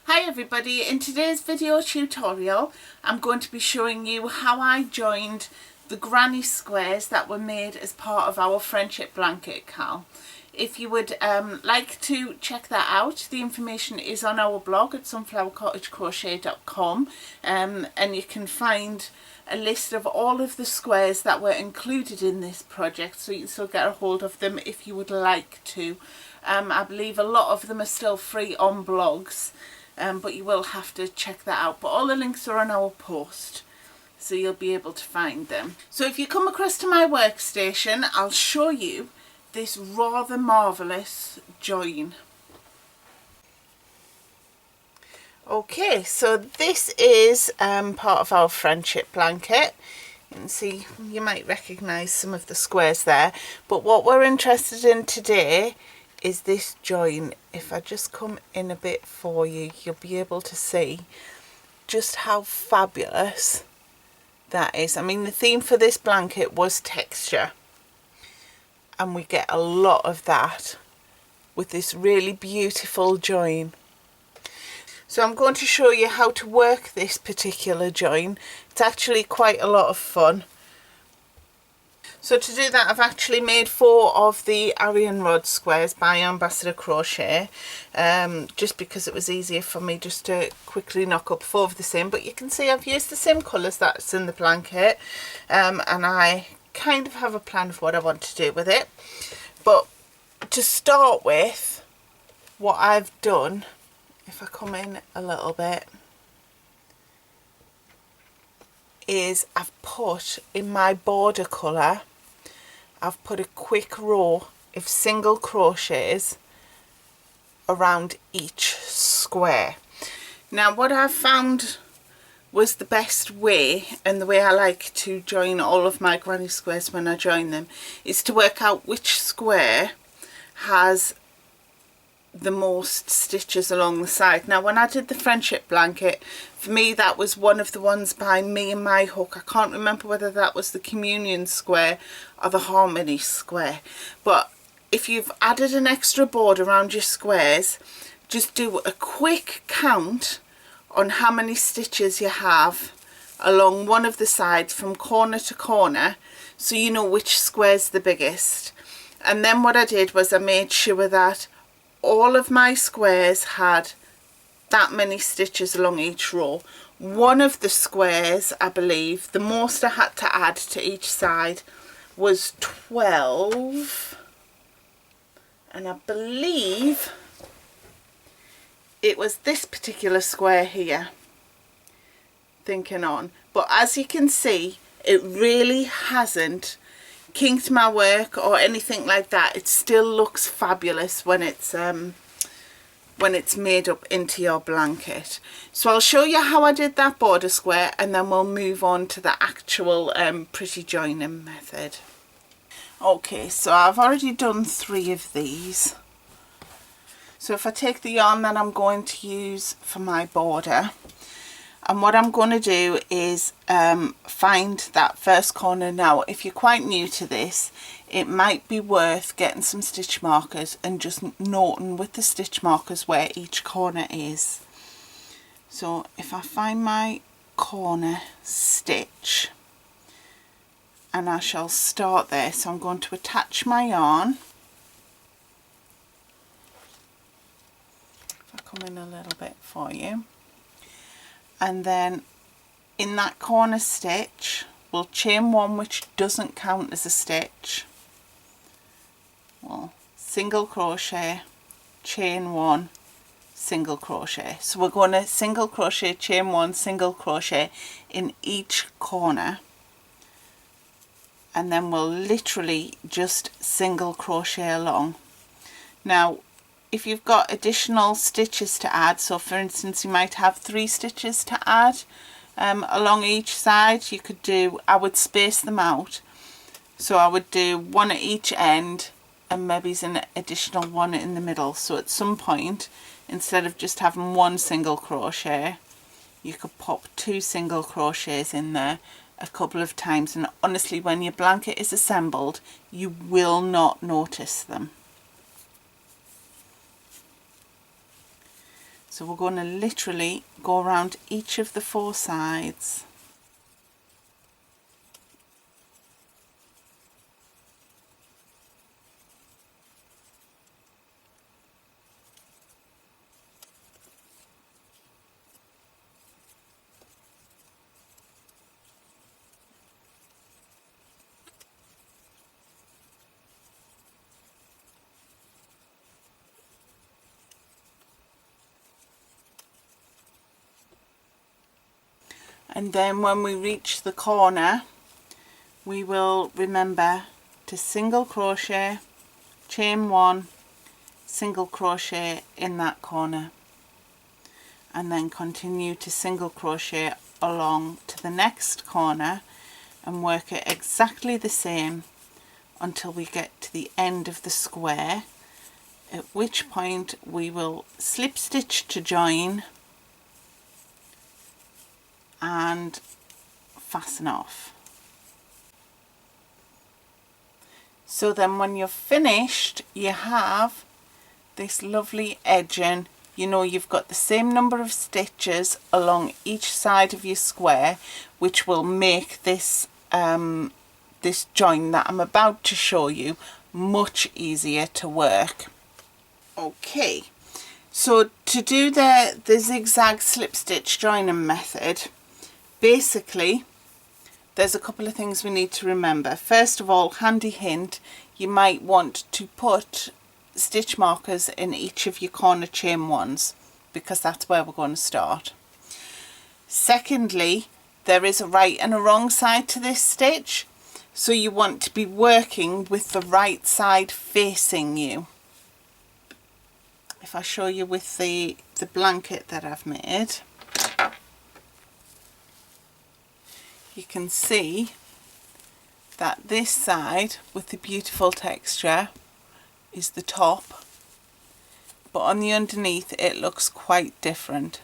Hi everybody, in today's video tutorial I'm going to be showing you how I joined the granny squares that were made as part of our friendship blanket cal. If you would like to check that out, the information is on our blog at sunflowercottagecrochet.com and you can find a list of all of the squares that were included in this project, so you can still get a hold of them if you would like to. I believe a lot of them are still free on blogs, but you will have to check that out. But all the links are on our post, so you'll be able to find them. So if you come across to my workstation, I'll show you this rather marvellous join. Okay, so this is part of our friendship blanket. You can see, you might recognise some of the squares there, but what we're interested in today is this join. If I just come in a bit for you, you'll be able to see just how fabulous that is. I mean, the theme for this blanket was texture, and we get a lot of that with this really beautiful join. So I'm going to show you how to work this particular join. It's actually quite a lot of fun. So to do that, I've actually made 4 of the Arian rod squares by Ambassador Crochet, just because it was easier for me just to quickly knock up 4 of the same. But you can see I've used the same colours that's in the blanket, and I kind of have a plan of what I want to do with it. But to start with, what I've done, if I come in a little bit, is I've put in my border colour, I've put a quick row of single crochets around each square. Now what I've found was the best way, and the way I like to join all of my granny squares when I join them, is to work out which square has the most stitches along the side. Now when I did the friendship blanket, for me that was one of the ones by Me and My Hook. I can't remember whether that was the communion square or the harmony square, but if you've added an extra board around your squares, just do a quick count on how many stitches you have along one of the sides from corner to corner, so you know which square's the biggest. And then what I did was I made sure that all of my squares had that many stitches along each row. One of the squares, I believe, the most I had to add to each side was 12, and I believe it was this particular square here, thinking on. But as you can see, it really hasn't kinked my work or anything like that. It still looks fabulous when it's made up into your blanket. So I'll show you how I did that border square, and then we'll move on to the actual pretty joining method. Okay, so I've already done 3 of these. So if I take the yarn that I'm going to use for my border, and what I'm going to do is find that first corner. Now if you're quite new to this, it might be worth getting some stitch markers and just noting with the stitch markers where each corner is. So if I find my corner stitch, and I shall start there, so I'm going to attach my yarn. If I come in a little bit for you, and then in that corner stitch we'll chain 1, which doesn't count as a stitch. Well, single crochet, chain 1, single crochet. So we're going to single crochet, chain 1, single crochet in each corner, and then we'll literally just single crochet along. Now if you've got additional stitches to add, so for instance you might have 3 stitches to add along each side, you could do, I would space them out, so I would do 1 at each end and maybe an additional 1 in the middle. So at some point, instead of just having 1 single crochet, you could pop 2 single crochets in there a couple of times, and honestly when your blanket is assembled you will not notice them. So we're going to literally go around each of the 4 sides. And then when we reach the corner, we will remember to single crochet, chain 1, single crochet in that corner, and then continue to single crochet along to the next corner and work it exactly the same until we get to the end of the square, at which point we will slip stitch to join and fasten off. So then when you're finished, you have this lovely edging. You know, you've got the same number of stitches along each side of your square, which will make this this join that I'm about to show you much easier to work. Okay, so to do the zigzag slip stitch joining method, basically there's a couple of things we need to remember. First of all, handy hint, you might want to put stitch markers in each of your corner chain ones, because that's where we're going to start. Secondly, there is a right and a wrong side to this stitch, so you want to be working with the right side facing you. If I show you with the blanket that I've made, you can see that this side with the beautiful texture is the top, but on the underneath it looks quite different.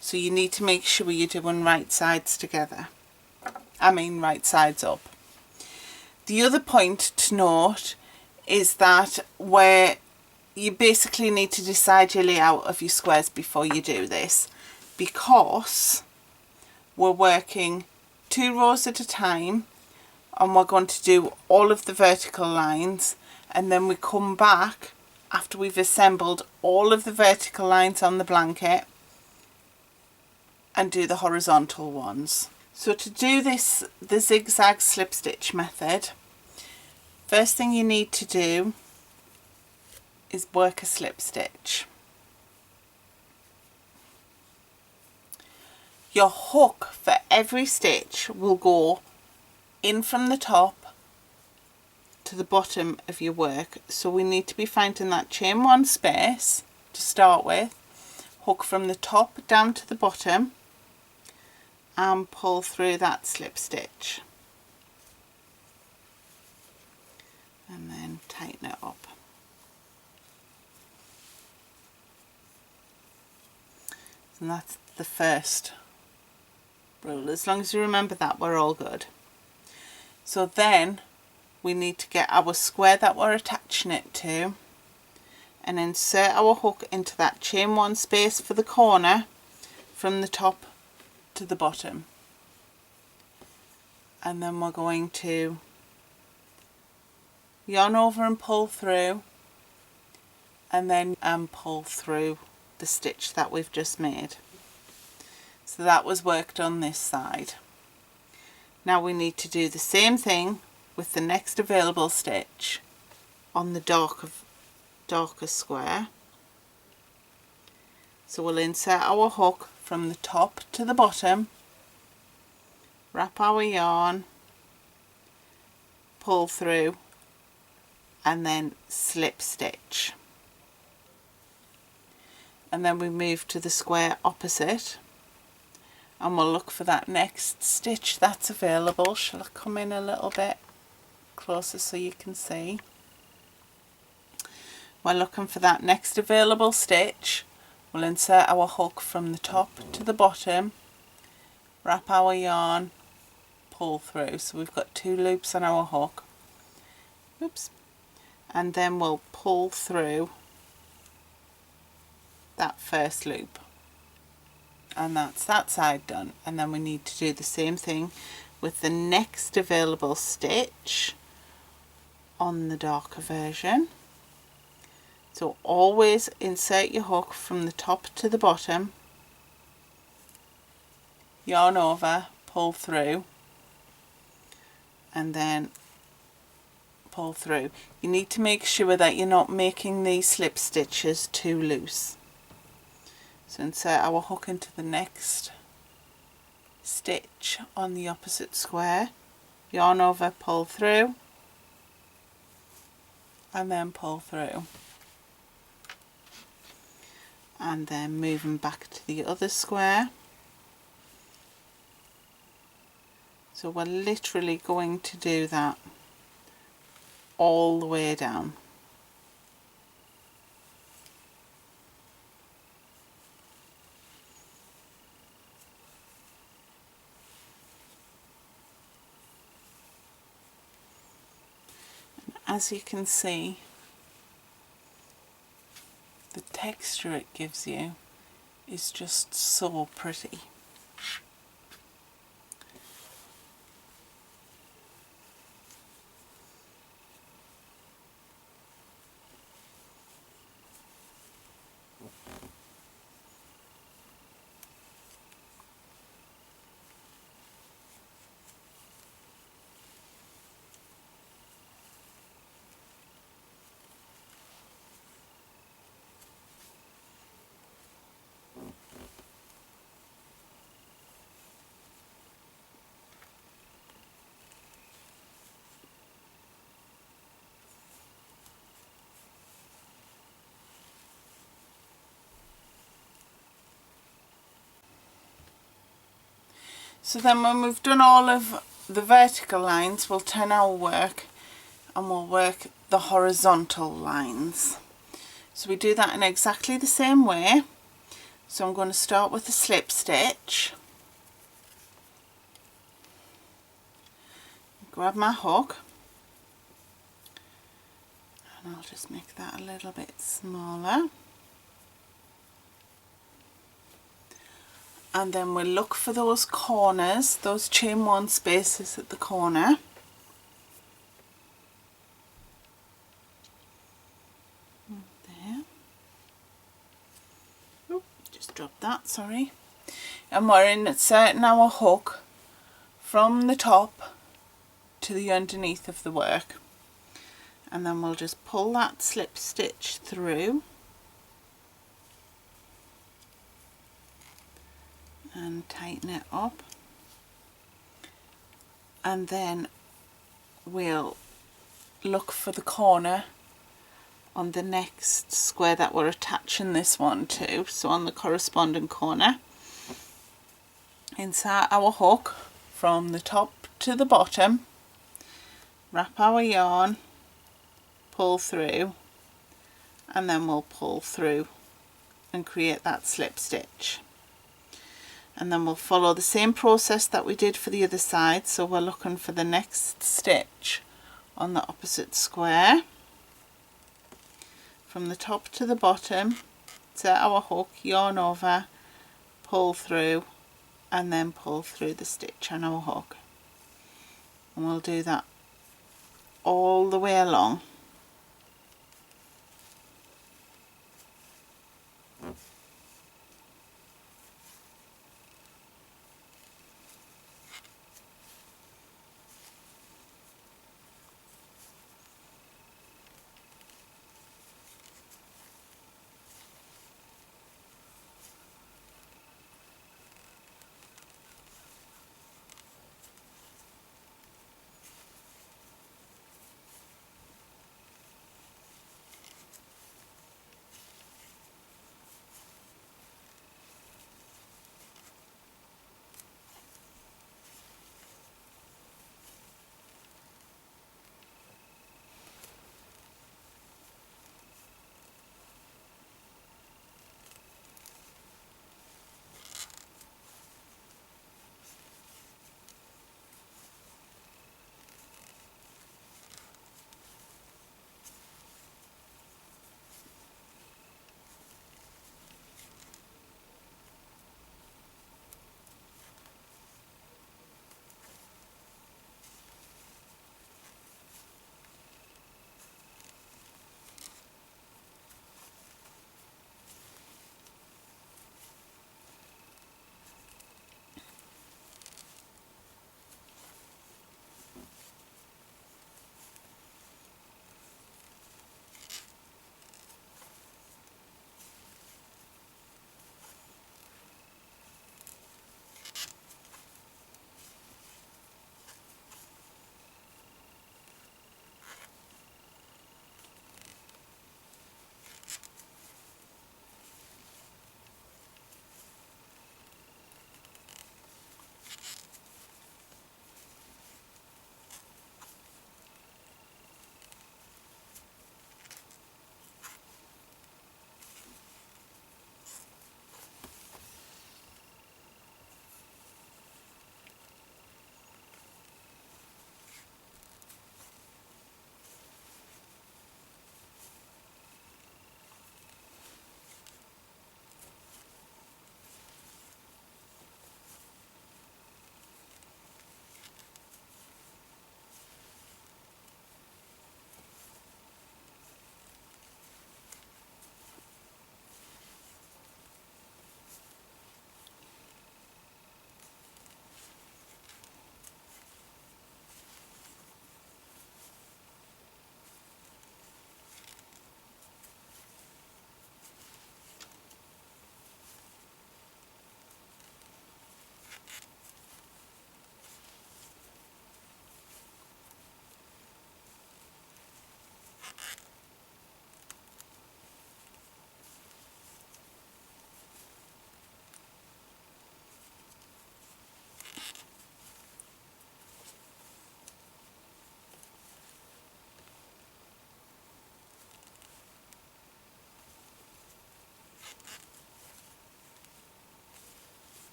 So you need to make sure you're doing right sides together. Right sides up. The other point to note is that where you basically need to decide your layout of your squares before you do this, because we're working 2 rows at a time and we're going to do all of the vertical lines, and then we come back after we've assembled all of the vertical lines on the blanket and do the horizontal ones. So to do this, the zigzag slip stitch method, first thing you need to do is work a slip stitch. Your hook for every stitch will go in from the top to the bottom of your work, so we need to be finding that chain 1 space to start with, hook from the top down to the bottom and pull through that slip stitch, and then tighten it up. And that's the first rule. As long as you remember that, we're all good. So then we need to get our square that we're attaching it to and insert our hook into that chain 1 space for the corner from the top to the bottom, and then we're going to yarn over and pull through, and then pull through the stitch that we've just made. So that was worked on this side. Now we need to do the same thing with the next available stitch on the darker square. So we'll insert our hook from the top to the bottom, wrap our yarn, pull through, and then slip stitch. And then we move to the square opposite and we'll look for that next stitch that's available. Shall I come in a little bit closer so you can see? We're looking for that next available stitch. We'll insert our hook from the top to the bottom, wrap our yarn, pull through. So we've got 2 loops on our hook. Oops. And then we'll pull through that first loop, and that's that side done. And then we need to do the same thing with the next available stitch on the darker version. So always insert your hook from the top to the bottom, yarn over, pull through, and then pull through. You need to make sure that you're not making these slip stitches too loose. So insert our hook into the next stitch on the opposite square, yarn over, pull through, and then pull through, and then moving back to the other square. So we're literally going to do that all the way down. And as you can see, the texture it gives you is just so pretty. So then when we've done all of the vertical lines, we'll turn our work and we'll work the horizontal lines. So we do that in exactly the same way. So I'm going to start with a slip stitch, grab my hook, and I'll just make that a little bit smaller. And then we'll look for those corners, those chain one spaces at the corner. There. Oop, just dropped that, sorry. And we're inserting our hook from the top to the underneath of the work. And then we'll just pull that slip stitch through. And tighten it up, and then we'll look for the corner on the next square that we're attaching this one to. So on the corresponding corner, insert our hook from the top to the bottom, wrap our yarn, pull through, and then we'll pull through and create that slip stitch. And then we'll follow the same process that we did for the other side. So we're looking for the next stitch on the opposite square, from the top to the bottom, set our hook, yarn over, pull through, and then pull through the stitch on our hook. And we'll do that all the way along.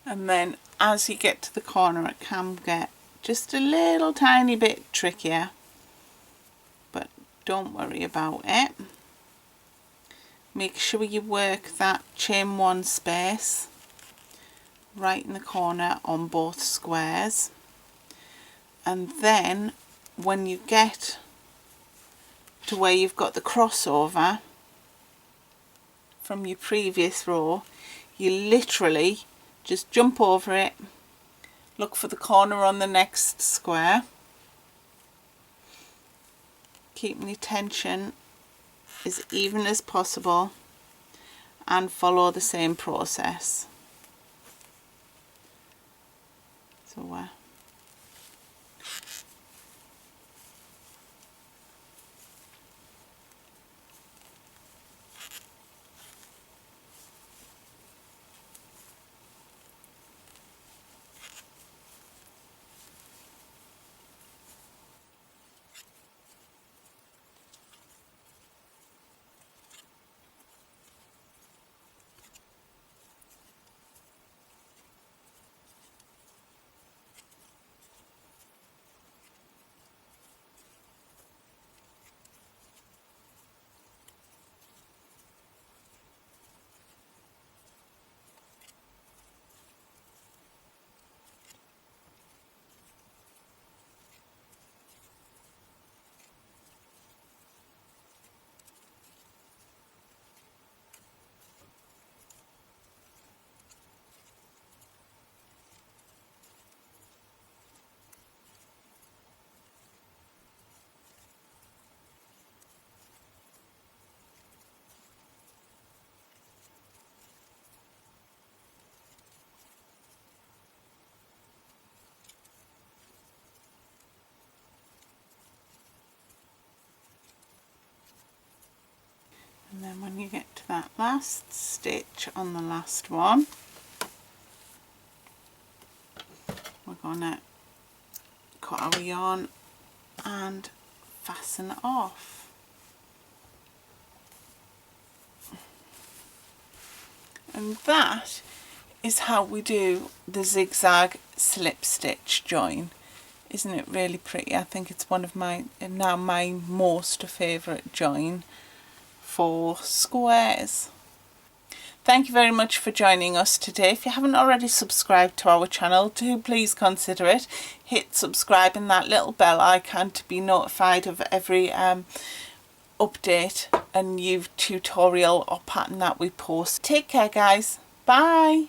And then as you get to the corner it can get just a little tiny bit trickier, but don't worry about it. Make sure you work that chain 1 space right in the corner on both squares, and then when you get to where you've got the crossover from your previous row, you literally just jump over it, look for the corner on the next square, keeping your tension as even as possible, and follow the same process. So and then when you get to that last stitch on the last one, we're going to cut our yarn and fasten it off. And that is how we do the zigzag slip stitch join. Isn't it really pretty? I think it's one of my most favourite join for squares. Thank you very much for joining us today. If you haven't already subscribed to our channel, do please consider it. Hit subscribe and that little bell icon to be notified of every update and new tutorial or pattern that we post. Take care guys. Bye.